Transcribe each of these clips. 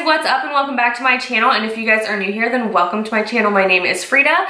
what's up and welcome back to my channel, and if you guys are new here then welcome to my channel. My name is Frida.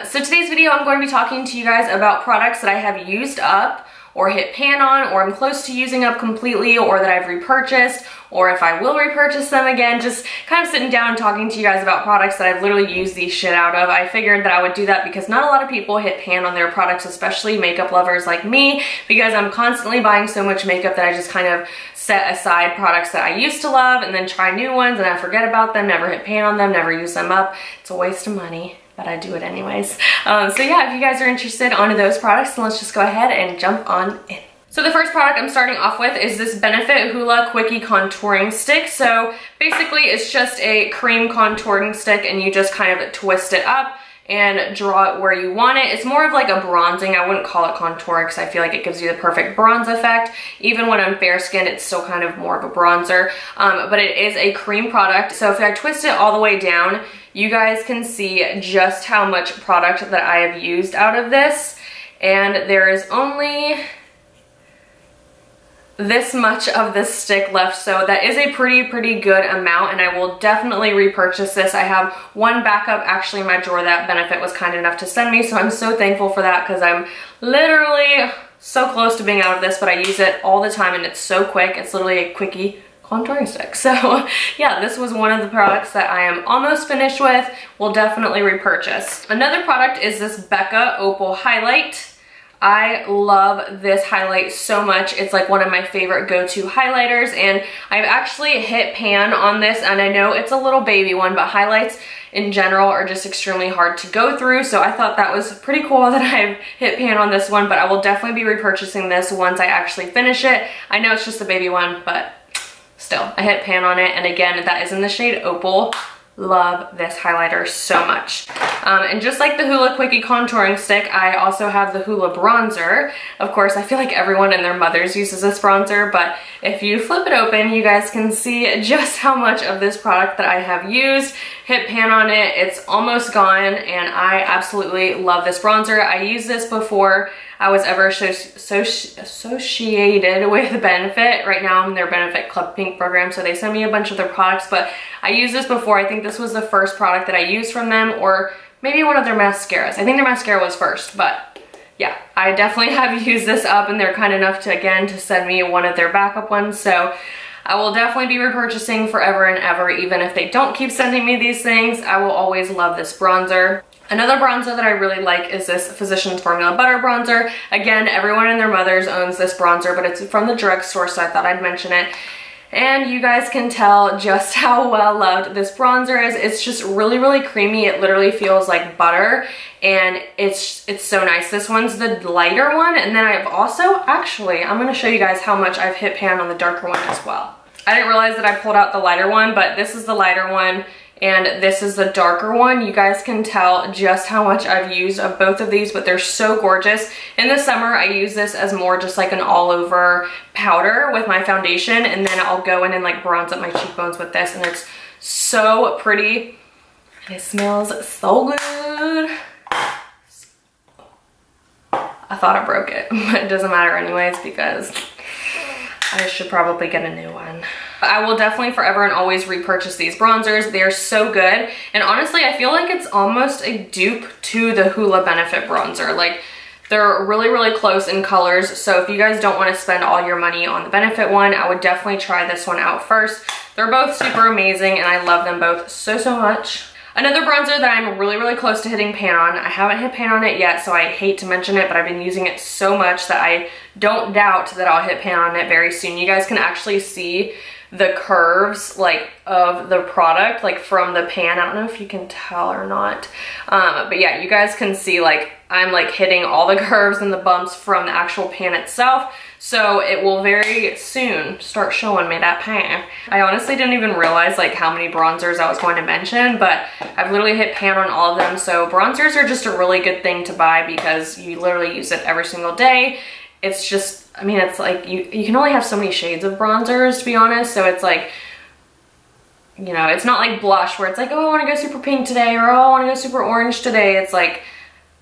So today's video I'm going to be talking to you guys about products that I have used up or hit pan on, or I'm close to using up completely, or that I've repurchased, or if I will repurchase them again. Just kind of sitting down and talking to you guys about products that I've literally used these shit out of. I figured that I would do that because not a lot of people hit pan on their products, especially makeup lovers like me, because I'm constantly buying so much makeup that I just kind of set aside products that I used to love and then try new ones and I forget about them, never hit pan on them, never use them up. It's a waste of money, but I do it anyways. So yeah, if you guys are interested on those products, then let's just go ahead and jump on in. So the first product I'm starting off with is this Benefit Hoola Quickie Contouring Stick. So basically it's just a cream contouring stick and you just kind of twist it up and draw it where you want it. It's more of like a bronzing. I wouldn't call it contour because I feel like it gives you the perfect bronze effect. Even when I'm fair skinned, it's still kind of more of a bronzer, but it is a cream product. So if I twist it all the way down, you guys can see just how much product that I have used out of this. And there is only this much of this stick left, so that is a pretty good amount, and I will definitely repurchase this. I have one backup actually in my drawer that Benefit was kind enough to send me, so I'm so thankful for that because I'm literally so close to being out of this, but I use it all the time and it's so quick. It's literally a quickie contouring stick. So yeah, this was one of the products that I am almost finished with. Will definitely repurchase. Another product is this Becca Opal Highlight. I love this highlight so much. It's like one of my favorite go-to highlighters, and I've actually hit pan on this, and I know it's a little baby one, but highlights in general are just extremely hard to go through, so I thought that was pretty cool that I've hit pan on this one, but I will definitely be repurchasing this once I actually finish it. I know it's just a baby one, but still, I hit pan on it, and again, that is in the shade Opal. Love this highlighter so much. And just like the Hoola Quickie Contouring Stick, I also have the Hoola Bronzer. Of course, I feel like everyone and their mothers uses this bronzer, but if you flip it open, you guys can see just how much of this product that I have used. Hit pan on it, it's almost gone, and I absolutely love this bronzer. I used this before I was ever associated with Benefit. Right now I'm in their Benefit Club Pink program, so they send me a bunch of their products, but I used this before. I think this was the first product that I used from them, or maybe one of their mascaras. I think their mascara was first, but yeah, I definitely have used this up, and they're kind enough to, again, to send me one of their backup ones, so I will definitely be repurchasing forever and ever. Even if they don't keep sending me these things, I will always love this bronzer. Another bronzer that I really like is this Physicians Formula Butter Bronzer. Again, everyone and their mothers owns this bronzer, but it's from the drugstore, so I thought I'd mention it. And you guys can tell just how well loved this bronzer is. It's just really creamy. It literally feels like butter, and it's so nice. This one's the lighter one, and then I've also, actually, I'm gonna show you guys how much I've hit pan on the darker one as well. I didn't realize that I pulled out the lighter one, but this is the lighter one, and this is the darker one. You guys can tell just how much I've used of both of these, but they're so gorgeous. In the summer, I use this as more just like an all-over powder with my foundation, and then I'll go in and like bronze up my cheekbones with this, and it's so pretty. And it smells so good. I thought I broke it, but it doesn't matter anyways because I should probably get a new one. I will definitely forever and always repurchase these bronzers. They're so good. And honestly, I feel like it's almost a dupe to the Hoola Benefit bronzer. Like, they're really close in colors. So if you guys don't want to spend all your money on the Benefit one, I would definitely try this one out first. They're both super amazing and I love them both so much. Another bronzer that I'm really close to hitting pan on. I haven't hit pan on it yet, so I hate to mention it, but I've been using it so much that I don't doubt that I'll hit pan on it very soon. You guys can actually see the curves like of the product like from the pan. I don't know if you can tell or not, but yeah, you guys can see like I'm like hitting all the curves and the bumps from the actual pan itself, so it will very soon start showing me that pan. I honestly didn't even realize like how many bronzers I was going to mention, but I've literally hit pan on all of them. So bronzers are just a really good thing to buy because you literally use it every single day. It's just, I mean, it's like you can only have so many shades of bronzers, to be honest, so it's like, you know, it's not like blush where it's like, oh, I want to go super pink today, or oh, I want to go super orange today. It's like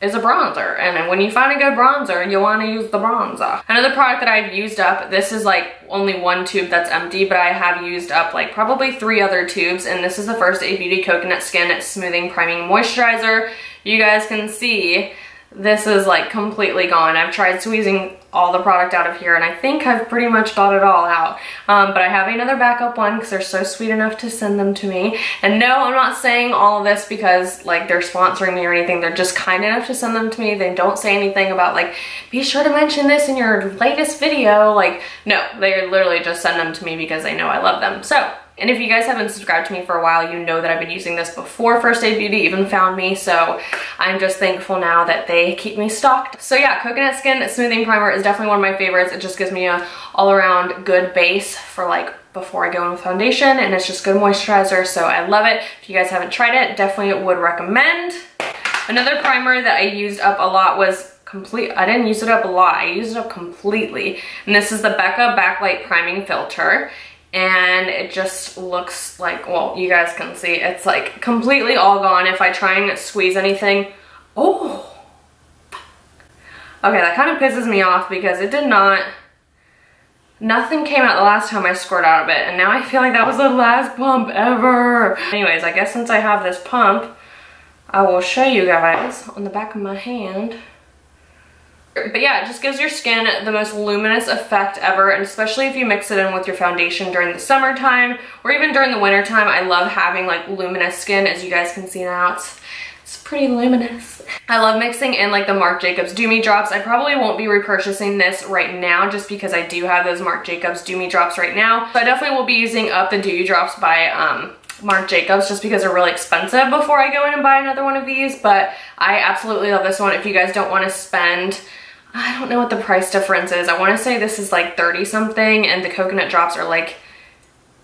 is a bronzer, and when you find a good bronzer, you want to use the bronzer. Another product that I've used up, this is like only one tube that's empty, but I have used up like probably 3 other tubes, and this is the First Aid Beauty Coconut Skin Smoothing Priming Moisturizer. You guys can see this is like completely gone. I've tried squeezing all the product out of here, and I think I've pretty much got it all out. But I have another backup one because they're so sweet enough to send them to me. And no, I'm not saying all of this because like they're sponsoring me or anything. They're just kind enough to send them to me. They don't say anything about like, be sure to mention this in your latest video. Like, no, they literally just send them to me because they know I love them. So, and if you guys haven't subscribed to me for a while, you know that I've been using this before First Aid Beauty even found me, so I'm just thankful now that they keep me stocked. So yeah, Coconut Skin Smoothing Primer is definitely one of my favorites. It just gives me a all-around good base for like before I go in with foundation, and it's just good moisturizer, so I love it. If you guys haven't tried it, definitely would recommend. Another primer that I used up a lot was I didn't use it up a lot, I used it up completely, and this is the Becca Backlight Priming Filter. And it just looks like, well, you guys can see, it's like completely all gone. If I try and squeeze anything, oh, okay, that kind of pisses me off because it did not, nothing came out the last time I squirted out of it, and now I feel like that was the last pump ever. Anyways, I guess since I have this pump, I will show you guys on the back of my hand. But yeah, it just gives your skin the most luminous effect ever, and especially if you mix it in with your foundation during the summertime or even during the winter time. I love having like luminous skin, as you guys can see now. It's pretty luminous. I love mixing in like the Marc Jacobs Do Me drops. I probably won't be repurchasing this right now just because I do have those Marc Jacobs Do Me drops right now. So I definitely will be using up the Do You drops by Marc Jacobs just because they're really expensive before I go in and buy another one of these. But I absolutely love this one. If you guys don't want to spend, I don't know what the price difference is. I want to say this is like 30 something, and the coconut drops are like,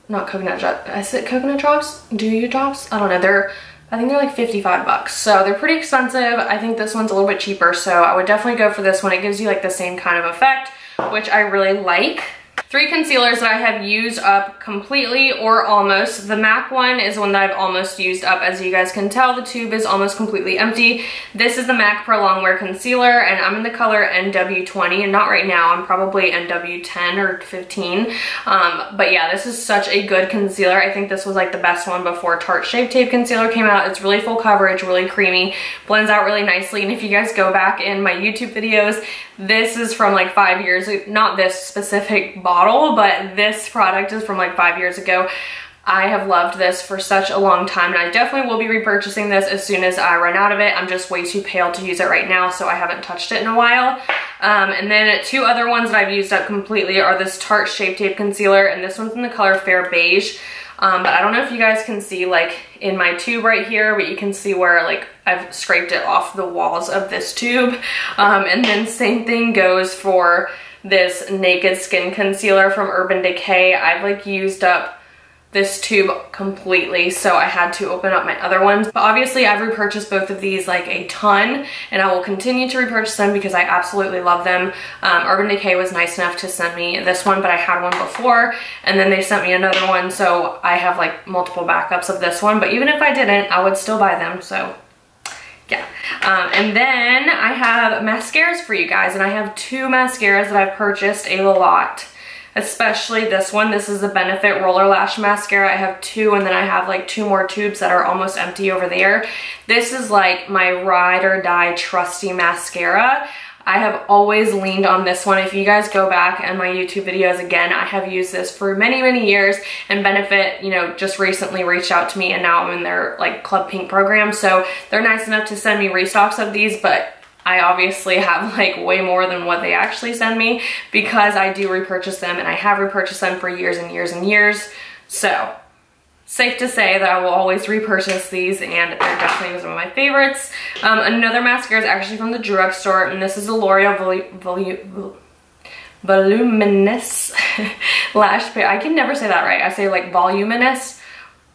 not coconut drops, is it coconut drops? Do You drops? I don't know. I think they're like 55 bucks. So they're pretty expensive. I think this one's a little bit cheaper, so I would definitely go for this one. It gives you like the same kind of effect, which I really like. 3 concealers that I have used up completely or almost. The MAC one is one that I've almost used up. As you guys can tell, the tube is almost completely empty. This is the MAC Pro Longwear Concealer, and I'm in the color NW20, and not right now. I'm probably NW10 or 15. But yeah, this is such a good concealer. I think this was like the best one before Tarte Shape Tape Concealer came out. It's really full coverage, really creamy, blends out really nicely. And if you guys go back in my YouTube videos, this is from like 5 years, not this specific bottle, but this product is from like 5 years ago. I have loved this for such a long time, and I definitely will be repurchasing this as soon as I run out of it. I'm just way too pale to use it right now, so I haven't touched it in a while. And then 2 other ones that I've used up completely are this Tarte Shape Tape Concealer, and this one's in the color Fair Beige. But I don't know if you guys can see like in my tube right here, but you can see where like I've scraped it off the walls of this tube. And then same thing goes for this Naked Skin Concealer from Urban Decay. I've like used up this tube completely, so I had to open up my other ones. But obviously I've repurchased both of these like a ton, and I will continue to repurchase them because I absolutely love them. Urban Decay was nice enough to send me this one, but I had one before, and then they sent me another one, so I have like multiple backups of this one. But even if I didn't, I would still buy them, so yeah. And then I have mascaras for you guys, and I have 2 mascaras that I've purchased a lot. Especially this one. This is the Benefit Roller Lash Mascara. I have 2, and then I have like 2 more tubes that are almost empty over there. This is like my ride or die trusty mascara. I have always leaned on this one. If you guys go back in my YouTube videos, again, I have used this for many, many years, and Benefit, you know, just recently reached out to me, and now I'm in their like Club Pink program. So they're nice enough to send me restocks of these, but I obviously have like way more than what they actually send me because I do repurchase them, and I have repurchased them for years and years and years. So safe to say that I will always repurchase these, and they're definitely some of my favorites. Another mascara is actually from the drugstore, and this is the L'Oreal Voluminous Lash. I can never say that right. I say like voluminous,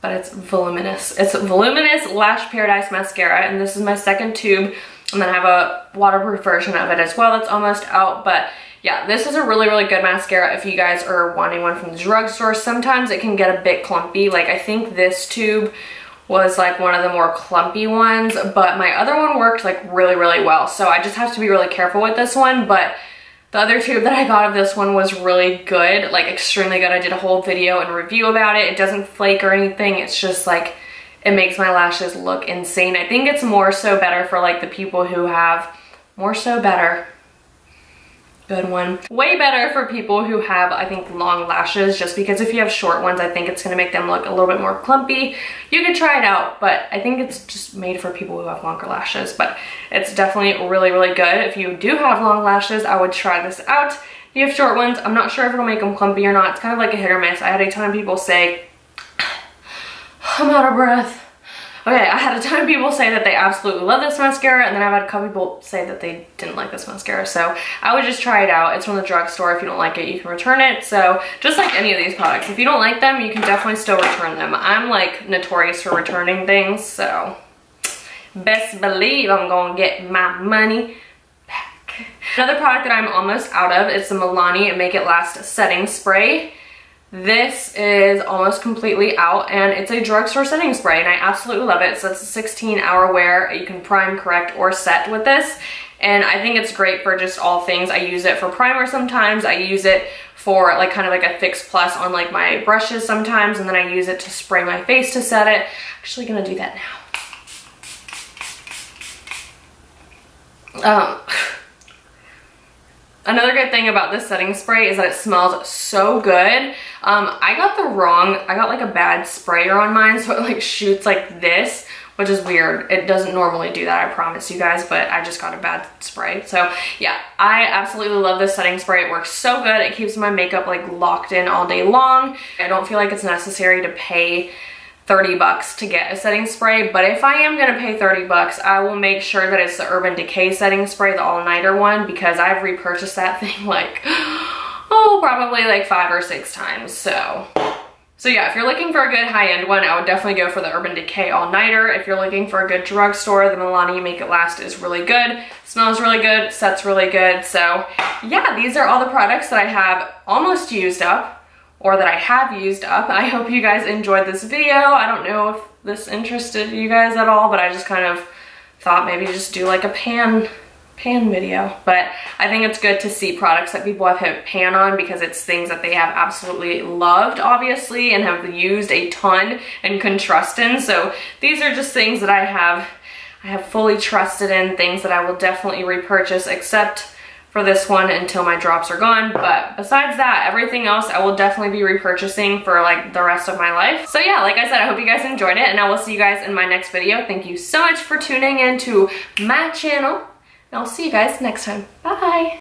but it's voluminous. It's Voluminous Lash Paradise Mascara, and this is my 2nd tube. And then I have a waterproof version of it as well that's almost out. But yeah, this is a really, really good mascara if you guys are wanting one from the drugstore. Sometimes it can get a bit clumpy. Like I think this tube was like one of the more clumpy ones, but my other one worked like really, really well. So I just have to be really careful with this one, but the other tube that I got of this one was really good, like extremely good. I did a whole video and review about it. It doesn't flake or anything. It's just like, it makes my lashes look insane. I think it's more so better for like the people who have, more so better. Good one. Way better for people who have, I think, long lashes, just because if you have short ones, I think it's gonna make them look a little bit more clumpy. You could try it out, but I think it's just made for people who have longer lashes, but it's definitely really, really good. If you do have long lashes, I would try this out. If you have short ones, I'm not sure if it'll make them clumpy or not. It's kind of like a hit or miss. I had a ton of people say, I'm out of breath. Okay, I had a ton of people say that they absolutely love this mascara, and then I've had a couple people say that they didn't like this mascara, so I would just try it out. It's from the drugstore. If you don't like it, you can return it. So just like any of these products, if you don't like them, you can definitely still return them. I'm like notorious for returning things, so best believe I'm gonna get my money back. Another product that I'm almost out of is the Milani Make It Last Setting Spray. This is almost completely out, and it's a drugstore setting spray, and I absolutely love it. So it's a 16-hour wear. You can prime, correct, or set with this, and I think it's great for just all things. I use it for primer sometimes. I use it for like kind of like a fix plus on like my brushes sometimes, and then I use it to spray my face to set it. Actually gonna do that now. Another good thing about this setting spray is that it smells so good. I got like a bad sprayer on mine, so it like shoots like this, which is weird. It doesn't normally do that, I promise you guys, but I just got a bad spray. So yeah, I absolutely love this setting spray. It works so good. It keeps my makeup like locked in all day long. I don't feel like it's necessary to pay 30 bucks to get a setting spray, but if I am gonna pay 30 bucks, I will make sure that it's the Urban Decay setting spray, the all-nighter one, because I've repurchased that thing like, oh, probably like 5 or 6 times, so yeah, if you're looking for a good high-end one, I would definitely go for the Urban Decay all-nighter. If you're looking for a good drugstore, the Milani Make It Last is really good, smells really good, sets really good. So yeah, these are all the products that I have almost used up, or that I have used up. I hope you guys enjoyed this video. I don't know if this interested you guys at all, but I just kind of thought maybe just do like a pan video. But I think it's good to see products that people have hit pan on, because it's things that they have absolutely loved, obviously, and have used a ton and can trust in. So these are just things that I have fully trusted in, things that I will definitely repurchase, except for this one until my drops are gone. But besides that, everything else I will definitely be repurchasing for like the rest of my life. So yeah, like I said, I hope you guys enjoyed it, and I will see you guys in my next video. Thank you so much for tuning in to my channel, and I'll see you guys next time. Bye.